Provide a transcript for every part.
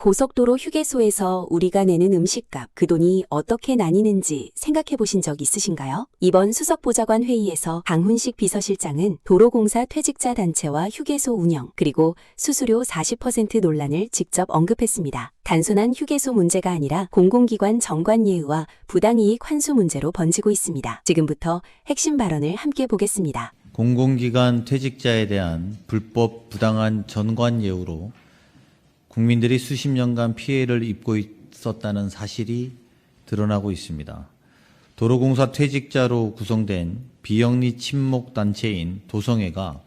고속도로 휴게소에서 우리가 내는 음식값, 그 돈이 어떻게 나뉘는지 생각해 보신 적 있으신가요? 이번 수석보좌관 회의에서 강훈식 비서실장은 도로공사 퇴직자 단체와 휴게소 운영, 그리고 수수료 40% 논란을 직접 언급했습니다. 단순한 휴게소 문제가 아니라 공공기관 정관 예우와 부당이익 환수 문제로 번지고 있습니다. 지금부터 핵심 발언을 함께 보겠습니다. 공공기관 퇴직자에 대한 불법 부당한 전관 예우로 국민들이 수십 년간 피해를 입고 있었다는 사실이 드러나고 있습니다. 도로공사 퇴직자로 구성된 비영리 친목단체인 도성회가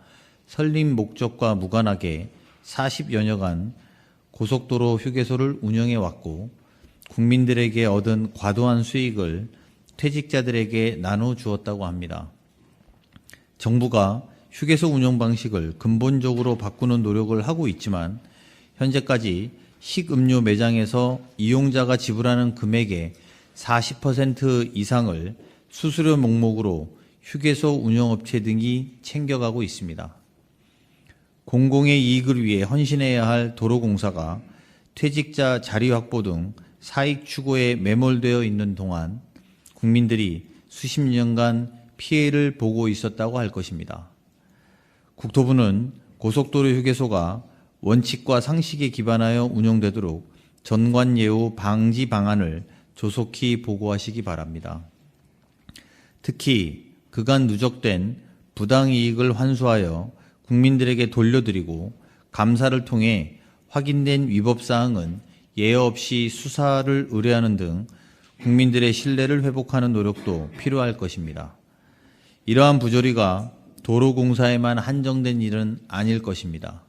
설립 목적과 무관하게 40여 년간 고속도로 휴게소를 운영해 왔고 국민들에게 얻은 과도한 수익을 퇴직자들에게 나눠주었다고 합니다. 정부가 휴게소 운영 방식을 근본적으로 바꾸는 노력을 하고 있지만 현재까지 식음료 매장에서 이용자가 지불하는 금액의 40% 이상을 수수료 명목으로 휴게소 운영업체 등이 챙겨가고 있습니다. 공공의 이익을 위해 헌신해야 할 도로공사가 퇴직자 자리 확보 등 사익 추구에 매몰되어 있는 동안 국민들이 수십 년간 피해를 보고 있었다고 할 것입니다. 국토부는 고속도로 휴게소가 원칙과 상식에 기반하여 운영되도록 전관예우 방지 방안을 조속히 보고하시기 바랍니다. 특히 그간 누적된 부당이익을 환수하여 국민들에게 돌려드리고 감사를 통해 확인된 위법사항은 예외 없이 수사를 의뢰하는 등 국민들의 신뢰를 회복하는 노력도 필요할 것입니다. 이러한 부조리가 도로공사에만 한정된 일은 아닐 것입니다.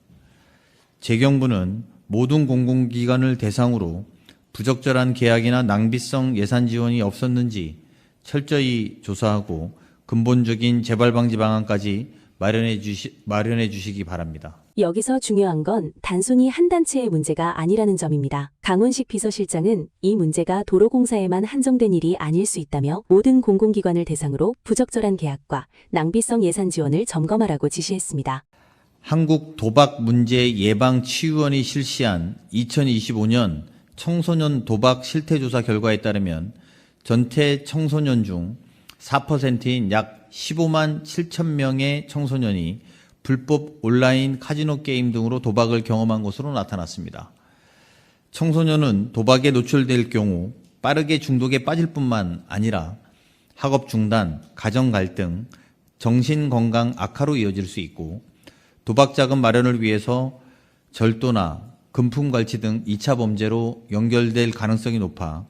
재경부는 모든 공공기관을 대상으로 부적절한 계약이나 낭비성 예산 지원이 없었는지 철저히 조사하고 근본적인 재발 방지 방안까지 마련해 주시기 바랍니다. 여기서 중요한 건 단순히 한 단체의 문제가 아니라는 점입니다. 강훈식 비서실장은 이 문제가 도로공사에만 한정된 일이 아닐 수 있다며 모든 공공기관을 대상으로 부적절한 계약과 낭비성 예산 지원을 점검하라고 지시했습니다. 한국 도박 문제 예방 치유원이 실시한 2025년 청소년 도박 실태조사 결과에 따르면 전체 청소년 중 4%인 약 15만 7천 명의 청소년이 불법 온라인 카지노 게임 등으로 도박을 경험한 것으로 나타났습니다. 청소년은 도박에 노출될 경우 빠르게 중독에 빠질 뿐만 아니라 학업 중단, 가정 갈등, 정신건강 악화로 이어질 수 있고 도박 자금 마련을 위해서 절도나 금품갈취 등 2차 범죄로 연결될 가능성이 높아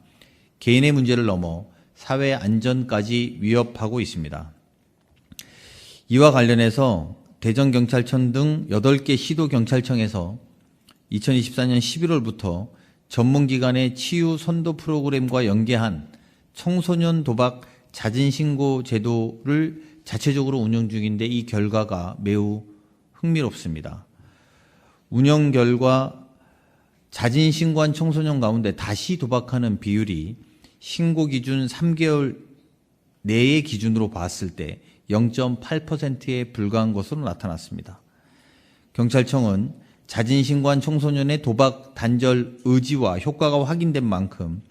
개인의 문제를 넘어 사회 안전까지 위협하고 있습니다. 이와 관련해서 대전경찰청 등 8개 시도경찰청에서 2024년 11월부터 전문기관의 치유 선도 프로그램과 연계한 청소년 도박 자진신고 제도를 자체적으로 운영 중인데 이 결과가 매우 흥미롭습니다. 운영 결과 자진신고한 청소년 가운데 다시 도박하는 비율이 신고 기준 3개월 내의 기준으로 봤을 때 0.8%에 불과한 것으로 나타났습니다. 경찰청은 자진신고한 청소년의 도박 단절 의지와 효과가 확인된 만큼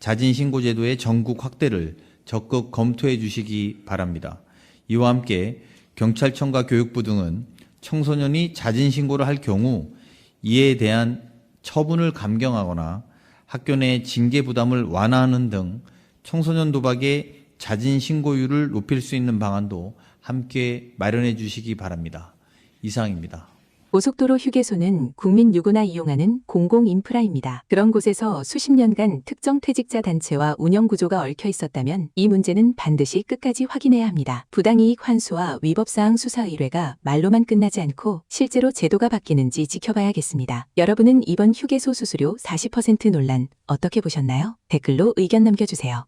자진신고 제도의 전국 확대를 적극 검토해 주시기 바랍니다. 이와 함께 경찰청과 교육부 등은 청소년이 자진신고를 할 경우 이에 대한 처분을 감경하거나 학교 내 징계 부담을 완화하는 등 청소년 도박의 자진신고율을 높일 수 있는 방안도 함께 마련해 주시기 바랍니다. 이상입니다. 고속도로 휴게소는 국민 누구나 이용하는 공공인프라입니다. 그런 곳에서 수십 년간 특정 퇴직자 단체와 운영구조가 얽혀 있었다면 이 문제는 반드시 끝까지 확인해야 합니다. 부당이익 환수와 위법사항 수사 의뢰가 말로만 끝나지 않고 실제로 제도가 바뀌는지 지켜봐야겠습니다. 여러분은 이번 휴게소 수수료 40% 논란 어떻게 보셨나요? 댓글로 의견 남겨주세요.